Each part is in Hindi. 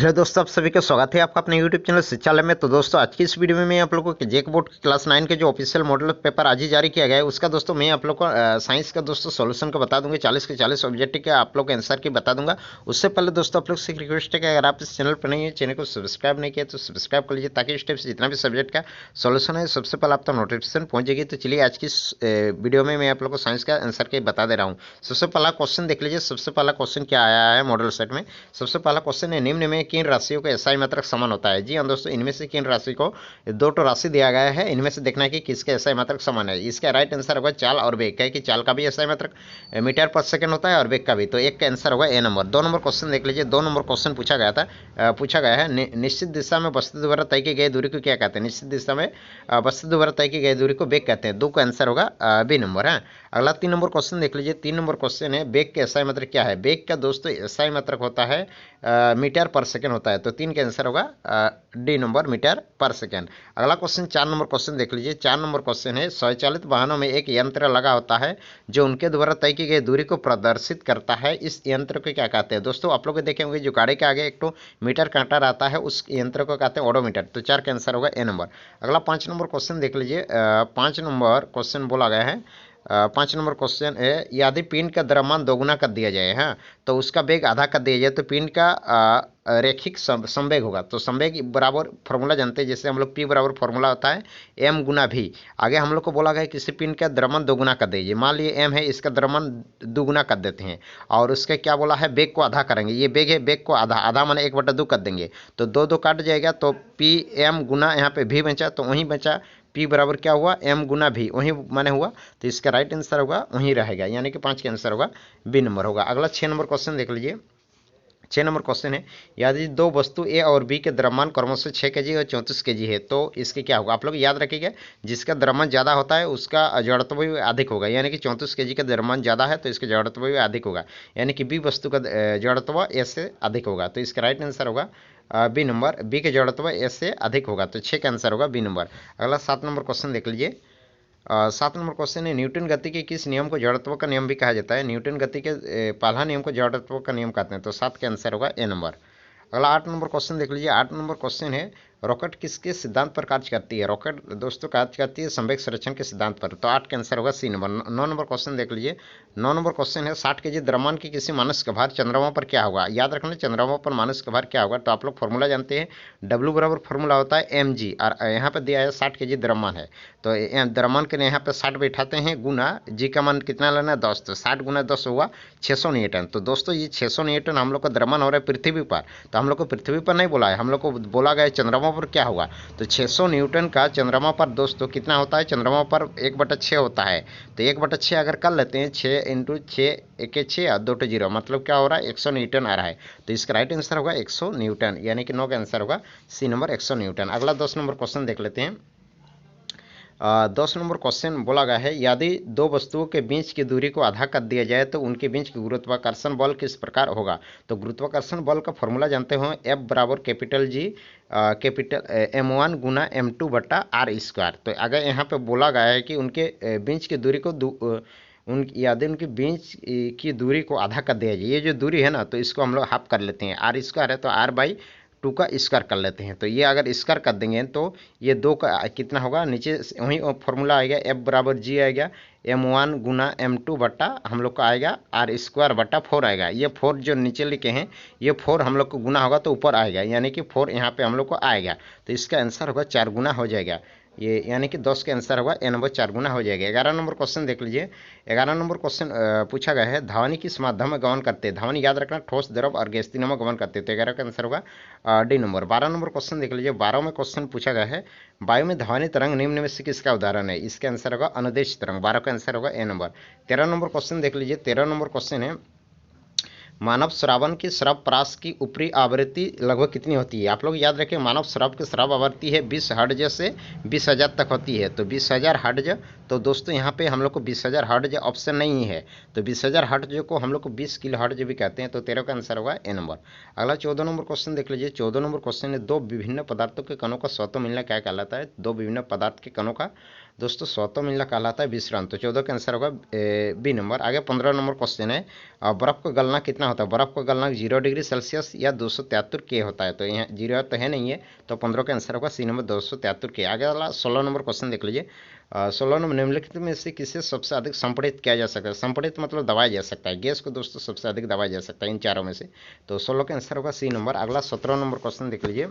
हेलो दोस्तों, आप सभी का स्वागत है आपका अपने यूट्यूब चैनल शिक्षालय में। तो दोस्तों आज की इस वीडियो में मैं आप लोगों को जेक बोर्ड क्लास 9 के जो ऑफिशियल मॉडल पेपर आज ही जारी किया गया है उसका दोस्तों मैं आप लोग को साइंस का दोस्तों सॉल्यूशन का बता दूंगा। 40 के 40 ऑब्जेक्टिव के आप लोग आंसर की बता दूंगा। उससे पहले दोस्तों आप लोग से एक रिक्वेस्ट है कि अगर आप इस चैनल पर नहीं है, चैनल को सब्सक्राइब नहीं किया तो सब्सक्राइब कर लीजिए ताकि इस टाइप से जितना भी सब्जेक्ट का सॉल्यूशन है सबसे पहले आप तक नोटिफिकेशन पहुंच जाएगी। तो चलिए आज की इस वीडियो में मैं आप लोग को साइंस का आंसर के बता दे रहा हूँ। सबसे पहला क्वेश्चन देख लीजिए। सबसे पहला क्वेश्चन क्या आया है मॉडल सेट में। सबसे पहला क्वेश्चन है, निम्न में किन राशियों का एसआई मात्रक समान होता है। जी हाँ दोस्तों, इनमें से किन राशि को दो तो राशि दिया गया है, इनमें से देखना है कि किसके एसआई मात्रक समान है। इसका राइट आंसर होगा चाल और वेग का, कि चाल का भी एसआई मात्रक मीटर पर सेकंड होता है और वेग का भी। तो एक का आंसर होगा ए नंबर। 2 नंबर क्वेश्चन देख लीजिए। 2 नंबर क्वेश्चन पूछा गया है, निश्चित दिशा में वस्तु द्वारा तय की गई दूरी को क्या कहते हैं। निश्चित दिशा में वस्तु द्वारा तय की गई दूरी को वेग कहते हैं। 2 का आंसर होगा बी नंबर है। अगला 3 नंबर क्वेश्चन देख लीजिए। 3 नंबर क्वेश्चन है, वेग के एसआई मात्रक क्या है। वेग का दोस्तों एसआई मात्रक होता है मीटर पर सेकंड होता है। तो 3 का आंसर होगा डी नंबर, मीटर पर सेकंड। अगला क्वेश्चन 4 नंबर क्वेश्चन देख लीजिए। 4 नंबर क्वेश्चन है, स्वचालित वाहनों में एक यंत्र लगा होता है जो उनके द्वारा तय की गई दूरी को प्रदर्शित करता है। इस यंत्र को क्या कहते हैं। दोस्तों आप लोग देखे होंगे जो गाड़ी के आगे एक तो मीटर कांटा रहता है, उस यंत्र को कहते हैं ओडोमीटर। तो 4 का आंसर होगा ए नंबर। अगला 5 नंबर क्वेश्चन देख लीजिए। 5 नंबर क्वेश्चन बोला गया है, 5 नंबर क्वेश्चन है, यदि पिंड का द्रव्यमान दोगुना कर दिया जाए हाँ तो उसका वेग आधा कर दिया जाए तो पिंड का रेखिक संवेग होगा। तो संवेग बराबर फॉर्मूला जानते हैं, जैसे हम लोग पी बराबर फॉर्मूला होता है एम गुना भी। आगे हम लोग को बोला गया किसी पिंड का द्रव्यमान दोगुना कर दीजिए। मान लिए एम है, इसका द्रव्यमान दोगुना कर देते हैं और उसका क्या बोला है, वेग को आधा करेंगे। ये वेग है, वेग को आधा, आधा माने 1/2 कर देंगे तो 2 काट जाएगा। तो पी एम गुना यहाँ पे भी बचा तो वहीं बचा पी बराबर क्या हुआ, एम गुना भी, वहीं माने हुआ। तो इसका राइट आंसर होगा वहीं रहेगा, यानी कि 5 का आंसर होगा बी नंबर होगा। अगला 6 नंबर क्वेश्चन देख लीजिए। 6 नंबर क्वेश्चन है, यदि दो वस्तु ए और बी के द्रव्यमान क्रमशः 6 केजी और 34 केजी है तो इसके क्या होगा। आप लोग याद रखिएगा, जिसका द्रव्यमान ज़्यादा होता है उसका जड़त्व भी अधिक होगा, यानी कि 34 केजी का द्रव्यमान ज़्यादा है तो इसका जड़त्व भी अधिक होगा, यानी कि बी वस्तु का जड़त्व ए से अधिक होगा। तो इसका राइट आंसर होगा बी नंबर, बी के जड़त्व ए से अधिक होगा। तो 6 का आंसर होगा बी नंबर। अगला 7 नंबर क्वेश्चन देख लीजिए। 7 नंबर क्वेश्चन है, न्यूटन गति के किस नियम को जड़त्व का नियम भी कहा जाता है। न्यूटन गति के पहला नियम को जड़त्व का नियम कहते हैं। तो 7 का आंसर होगा ए नंबर। अगला 8 नंबर क्वेश्चन देख लीजिए। 8 नंबर क्वेश्चन है, रॉकेट किसके सिद्धांत पर कार्य करती है। रॉकेट दोस्तों कार्य करती है संवेग संरक्षण के सिद्धांत पर। तो 8 का आंसर होगा सी नंबर। 9 नंबर क्वेश्चन देख लीजिए। 9 नंबर क्वेश्चन है, 60 केजी द्रव्यमान की किसी मनुष्य का भार चंद्रमा पर क्या होगा। याद रखना चंद्रमा पर मनुष्य का भार क्या होगा। तो आप लोग फॉर्मूला जानते हैं, डब्ल्यू बराबर फॉर्मूला होता है एम जी, और यहाँ पर दिया है 60 केजी द्रव्यमान है तो द्रव्यमान के लिए यहाँ पे 60 बैठाते हैं गुना जी का मान कितना लेना है 10। तो 60 गुना 10 हुआ 600 न्यूटन। तो दोस्तों ये 600 न्यूटन हम लोग का द्रव्यमान हो रहा है पृथ्वी पर। तो हम लोग को पृथ्वी पर नहीं बोला है, हम लोग को बोला गया चंद्रमा पर क्या होगा। तो 600 न्यूटन का चंद्रमा पर दोस्तों कितना होता है, चंद्रमा पर 1/6 होता है। तो 1/6 अगर कर लेते हैं, 6 × 6 1 6 और 2 0, मतलब क्या हो रहा है 100 न्यूटन आ रहा है। तो इसका राइट आंसर होगा 100 न्यूटन, यानी कि 9 का आंसर होगा सी नंबर 100 न्यूटन। अगला 10 नंबर क्वेश्चन देख लेते हैं। 10 नंबर क्वेश्चन बोला गया है, यदि दो वस्तुओं के बीच की दूरी को आधा कर दिया जाए तो उनके बीच की गुरुत्वाकर्षण बल किस प्रकार होगा। तो गुरुत्वाकर्षण बल का फॉर्मूला जानते हो, एफ बराबर कैपिटल जी कैपिटल m1 गुना m2/r²। तो अगर यहाँ पे बोला गया है कि उनके बीच की दूरी को यदि उनके बीच की दूरी को आधा कर दिया जाए, ये जो दूरी है ना तो इसको हम लोग हाफ कर लेते हैं, r² है तो r/2 का स्क्वायर कर लेते हैं। तो ये अगर स्क्वायर कर देंगे तो ये 2 का कितना होगा, नीचे वही फॉर्मूला आएगा, एफ बराबर जी आएगा m1 गुना m2 बट्टा हम लोग का आएगा r²/4 आएगा। ये 4 जो नीचे लिखे हैं ये 4 हम लोग को गुना होगा तो ऊपर आएगा, यानी कि 4 यहाँ पे हम लोग को आएगा। तो इसका आंसर होगा 4 गुना हो जाएगा ये, यानी कि 10 का आंसर होगा ए नंबर 4 गुना हो जाएगा। 11 नंबर क्वेश्चन देख लीजिए। 11 नंबर क्वेश्चन पूछा गया है, धावनी किस माध्यम में गमन करते हैं। धावनी याद रखना ठोस, द्रव और गैस तीनों में गमन करते हैं। तो 11 का आंसर होगा डी नंबर। 12 नंबर क्वेश्चन देख लीजिए। 12 में क्वेश्चन पूछा गया है, वायु में धावनी तरंग निम्न में से किसका उदाहरण है। इसका आंसर होगा अनुदैर्ध्य तरंग। 12 का आंसर होगा ए नंबर। 13 नंबर क्वेश्चन देख लीजिए। 13 नंबर क्वेश्चन है, मानव श्रावण की श्रव प्राश की ऊपरी आवृत्ति लगभग कितनी होती है। आप लोग याद रखें, मानव श्रव की श्रव आवृत्ति है 20 हर्ट्ज से 20,000 तक होती है। तो 20,000 हर्ट्ज, तो दोस्तों यहाँ पे हम लोग को 20,000 हर्ट्ज ऑप्शन नहीं है, तो 20,000 हर्ट्ज को हम लोग को 20 किलो हर्ट्ज भी कहते हैं। तो 13 का आंसर होगा ए नंबर। अगला 14 नंबर क्वेश्चन देख लीजिए। 14 नंबर क्वेश्चन है, दो विभिन्न पदार्थों के कणों का स्वतः मिलना क्या कहलाता है। दो विभिन्न पदार्थ के कणों का दोस्तों 100 तो मिलना कहलाता है 20 रन, तो 14 का आंसर होगा बी नंबर। आगे 15 नंबर क्वेश्चन है, बर्फ का गलना कितना होता है? बर्फ का गलना 0 डिग्री सेल्सियस या 273 के होता है, तो यहाँ 0 तो है नहीं है, तो 15 का आंसर होगा सी नंबर 273 के। आगे वाला 16 नंबर क्वेश्चन देख लीजिए। 16 नंबर, निम्नलिखित में से किसे सबसे अधिक संपीड़ित किया जा सकता है? संपीड़ित मतलब दबाया जा सकता है, गैस को दोस्तों सबसे अधिक दबाया जा सकता है इन चारों में से, तो 16 का आंसर होगा सी नंबर। अगला 17 नंबर क्वेश्चन देख लीजिए।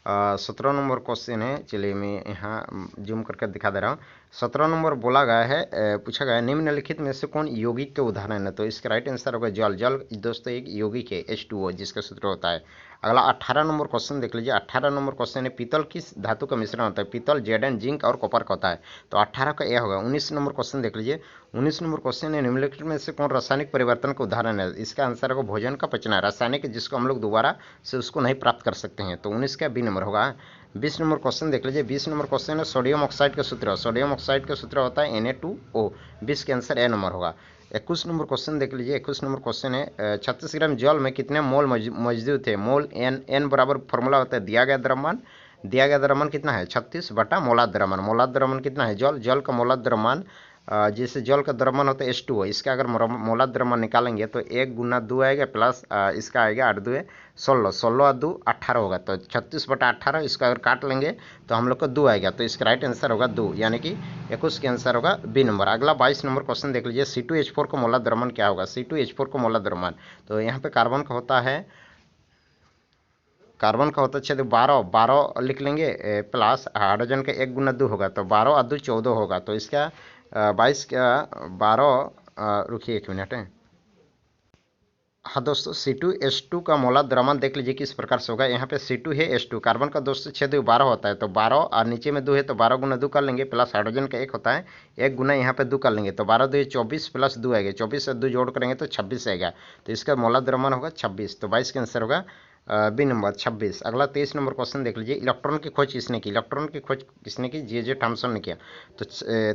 17 नंबर क्वेश्चन है, चलिए मैं यहाँ जूम करके दिखा दे रहा हूँ। 17 नंबर बोला गया है, पूछा गया है निम्नलिखित में से कौन यौगिक के उदाहरण है? तो इसका राइट आंसर होगा जल। जल दोस्तों एक यौगिक है, H2O जिसका सूत्र होता है। अगला 18 नंबर क्वेश्चन देख लीजिए। 18 नंबर क्वेश्चन है, पीतल किस धातु का मिश्रण होता है? पीतल जेडन, जिंक और कॉपर का होता है, तो 18 का यह होगा। 19 नंबर क्वेश्चन देख लीजिए। 19 नंबर क्वेश्चन है, निम्नलिखित में से कौन रासायनिक परिवर्तन का उदाहरण है? इसका आंसर होगा भोजन का पचना, रासायनिक जिसको हम लोग दोबारा से उसको नहीं प्राप्त कर सकते हैं, तो 19 का बी नंबर होगा। 20 नंबर क्वेश्चन देख लीजिए। 20 नंबर क्वेश्चन है, सोडियम ऑक्साइड का सूत्र। सोडियम ऑक्साइड का सूत्र होता है Na2O, 20 के आंसर ए नंबर होगा। 21 नंबर क्वेश्चन देख लीजिए। 21 नंबर क्वेश्चन है, 36 ग्राम जल में कितने मोल मौजूद थे? मोल एन बराबर फॉर्मूला होता है, दिया गया द्रव्यमान, दिया गया द्रव्यमान कितना है? 36 बटा मोलाद द्रव्यमान। मोलाद द्रव्यमान कितना है? जल का मोलाद द्रव्यमान, जैसे जल का द्रव्यमान होता है H2O, इसका अगर मोलाद द्रव्यमान निकालेंगे तो 1 गुना 2 आएगा, प्लस इसका आएगा 8 2 16, 16 2 18 होगा, तो 36 बटा 18, इसका अगर काट लेंगे तो हम लोग को 2 आएगा, तो इसका राइट आंसर होगा 2, यानी कि 21 के आंसर होगा बी नंबर। अगला 22 नंबर क्वेश्चन देख लीजिए। C2H4 का मोलाद द्रव्यमान क्या होगा? C2H4 का मोलाद द्रव्यमान, तो यहाँ पे कार्बन का होता है, कार्बन का होता है 12, 12 लिख लेंगे, प्लस हाइड्रोजन का 1 गुना 2 होगा, तो 12 और 2 14 होगा, तो इसका 22 का 12, रुकिए 1 मिनट है। हाँ दोस्तों, C2H2 का मोलाद द्रव्यमान देख लीजिए किस प्रकार से होगा। यहाँ पे C2 है, H2, कार्बन का दोस्तों 6 12 होता है, तो 12 और नीचे में 2 है, तो 12 गुना 2 कर लेंगे, प्लस हाइड्रोजन का 1 होता है, 1 गुना यहाँ पे 2 कर लेंगे, तो 12 2 24 प्लस 2 आएगा, 24 से 2 जोड़ करेंगे तो 26 आएगा, तो इसका मोलाद द्रव्यमान होगा 26, तो 22 का आंसर होगा बी नंबर 26। अगला 23 नंबर क्वेश्चन देख लीजिए। इलेक्ट्रॉन की खोज किसने की? इलेक्ट्रॉन की खोज किसने की? J.J. थॉमसन ने किया, तो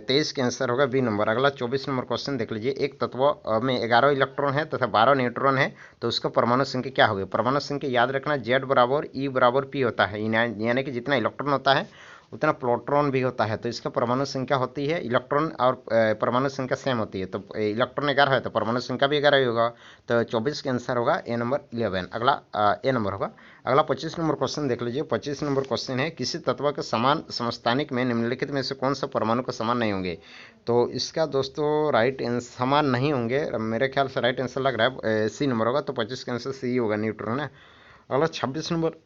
23 के आंसर होगा बी नंबर। अगला 24 नंबर क्वेश्चन देख लीजिए। एक तत्व में 11 इलेक्ट्रॉन है तथा 12 न्यूट्रॉन है, तो उसका परमाणु संख्या क्या होगी? परमाणु संख्या याद रखना, Z बराबर E बराबर P होता है, यानी कि जितना इलेक्ट्रॉन होता है उतना प्रोटॉन भी होता है, तो इसका परमाणु संख्या होती है, इलेक्ट्रॉन और परमाणु संख्या सेम होती है, तो इलेक्ट्रॉन 11 है तो परमाणु संख्या भी 11 ही होगा, तो 24 का आंसर होगा ए नंबर 11। अगला ए नंबर होगा। अगला 25 नंबर क्वेश्चन देख लीजिए। 25 नंबर क्वेश्चन है, किसी तत्व के समान समस्थानिक में निम्नलिखित में से कौन सा परमाणु का समान नहीं होंगे? तो इसका दोस्तों राइट आंसर समान नहीं होंगे, मेरे ख्याल से राइट आंसर लग रहा है सी नंबर होगा, तो 25 का आंसर सी होगा, न्यूट्रॉन है। अगला 26 नंबर,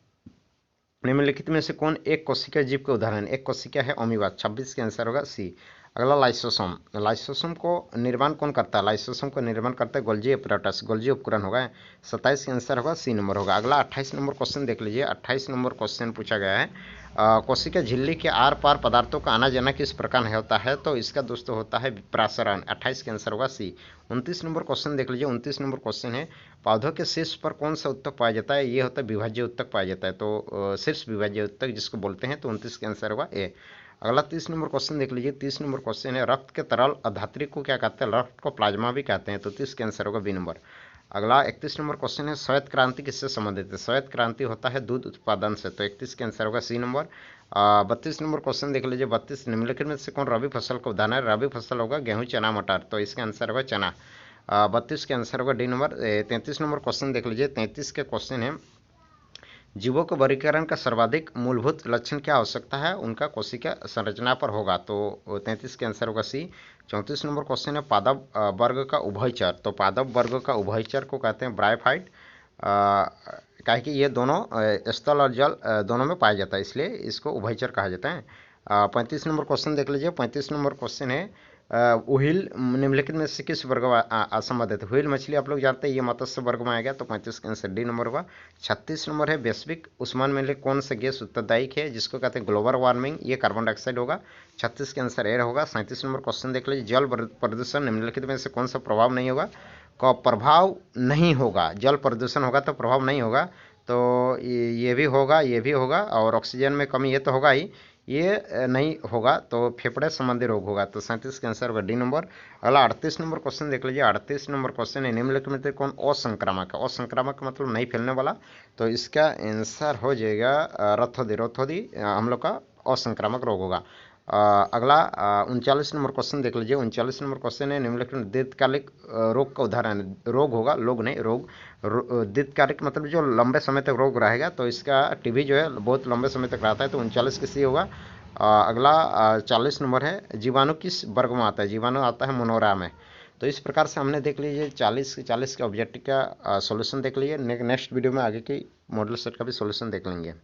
निम्नलिखित में से कौन एक कोशिका जीव का उदाहरण? एक कोशिका है अमीबा, 26 के आंसर होगा सी। अगला लाइसोसोम। लाइसोसोम को निर्माण कौन करता है? लाइसोसोम को निर्माण करता है गोल्जी अपराटस, गोल्जी उपकरण होगा, 27 के आंसर होगा सी नंबर होगा। अगला 28 नंबर क्वेश्चन देख लीजिए। 28 नंबर क्वेश्चन पूछा गया है, कोशिका झिल्ली के आर पार पदार्थों का आना जाना किस प्रकार होता है? तो इसका दोस्तों होता है प्रसारण, 28 के आंसर होगा सी। 29 नंबर क्वेश्चन देख लीजिए। 29 नंबर क्वेश्चन है, पौधों के शीर्ष पर कौन सा उत्तक पाया जाता है? ये होता है विभाज्य उत्तक पाया जाता है, तो शीर्ष विभाज्य उत्तक जिसको बोलते हैं, तो 29 के आंसर होगा ए। अगला 30 नंबर क्वेश्चन देख लीजिए। 30 नंबर क्वेश्चन है, रक्त के तरल अधात्रिक को क्या कहते हैं? रक्त को प्लाज्मा भी कहते हैं, तो 30 के आंसर होगा बी नंबर। अगला 31 नंबर क्वेश्चन है, श्वेत क्रांति किससे संबंधित है? श्वेत क्रांति होता है दूध उत्पादन से, तो 31 के आंसर होगा सी नंबर। 32 नंबर क्वेश्चन देख लीजिए। 32, निम्नलिखित में से कौन रबी फसल का उदाहरण है? रबी फसल होगा गेहूं, चना, मटर, तो इसका आंसर होगा चना, 32 के आंसर होगा डी नंबर। 33 नंबर क्वेश्चन देख लीजिए। 33 के क्वेश्चन है, जीवों के वर्गीकरण का सर्वाधिक मूलभूत लक्षण क्या हो सकता है? उनका कोशिका संरचना पर होगा, तो 33 के आंसर होगा सी। 34 नंबर क्वेश्चन है, पादप वर्ग का उभयचर, तो पादप वर्ग का उभयचर को कहते हैं ब्रायोफाइट, काहे कि ये दोनों स्थल और जल दोनों में पाया जाता है, इसलिए इसको उभयचर कहा जाता है। 35 नंबर क्वेश्चन देख लीजिए। 35 नंबर क्वेश्चन है, व्हील निम्नलिखित में से किस वर्ग में संबंधित है? व्हील मछली आप लोग जानते हैं ये मत्स्य वर्ग में आएगा, तो 35 का आंसर डी नंबर होगा। 36 नंबर है, वैश्विक उष्मायन में कौन सा गैस उत्तरदायी है जिसको कहते हैं ग्लोबल वार्मिंग? ये कार्बन डाइऑक्साइड होगा, 36 के आंसर ए होगा। 37 नंबर क्वेश्चन देख लीजिए। जल प्रदूषण निम्नलिखित में से कौन सा प्रभाव नहीं होगा? का प्रभाव नहीं होगा, जल प्रदूषण होगा तो प्रभाव नहीं होगा, तो ये भी होगा, ये भी होगा, और ऑक्सीजन में कमी ये तो होगा ही, ये नहीं होगा तो फेफड़े संबंधी रोग होगा, तो 37 का आंसर होगा डी नंबर। अगला 38 नंबर क्वेश्चन देख लीजिए। 38 नंबर क्वेश्चन है, निम्नलिखित में से कौन असंक्रामक है? असंक्रामक मतलब नहीं फैलने वाला, तो इसका आंसर हो जाएगा रथोदी, रथोदी हम लोग का असंक्रामक रोग होगा। अगला 39 नंबर क्वेश्चन देख लीजिए। 39 नंबर क्वेश्चन है निम्नलिखित दीर्घकालिक रोग का उदाहरण। रोग होगा, लोग नहीं, रोग। दीर्घकालिक मतलब जो लंबे समय तक रोग रहेगा, तो इसका टीबी जो है बहुत लंबे समय तक रहता है, तो 39 किस होगा। अगला 40 नंबर है जीवाणु किस वर्ग में आता है। जीवाणु आता है मोनोरा में। तो इस प्रकार से हमने देख लीजिए 40 के ऑब्जेक्टिव का सॉल्यूशन देख लीजिए। नेक्स्ट वीडियो में आगे की मॉडल सेट का भी सॉल्यूशन देख लेंगे।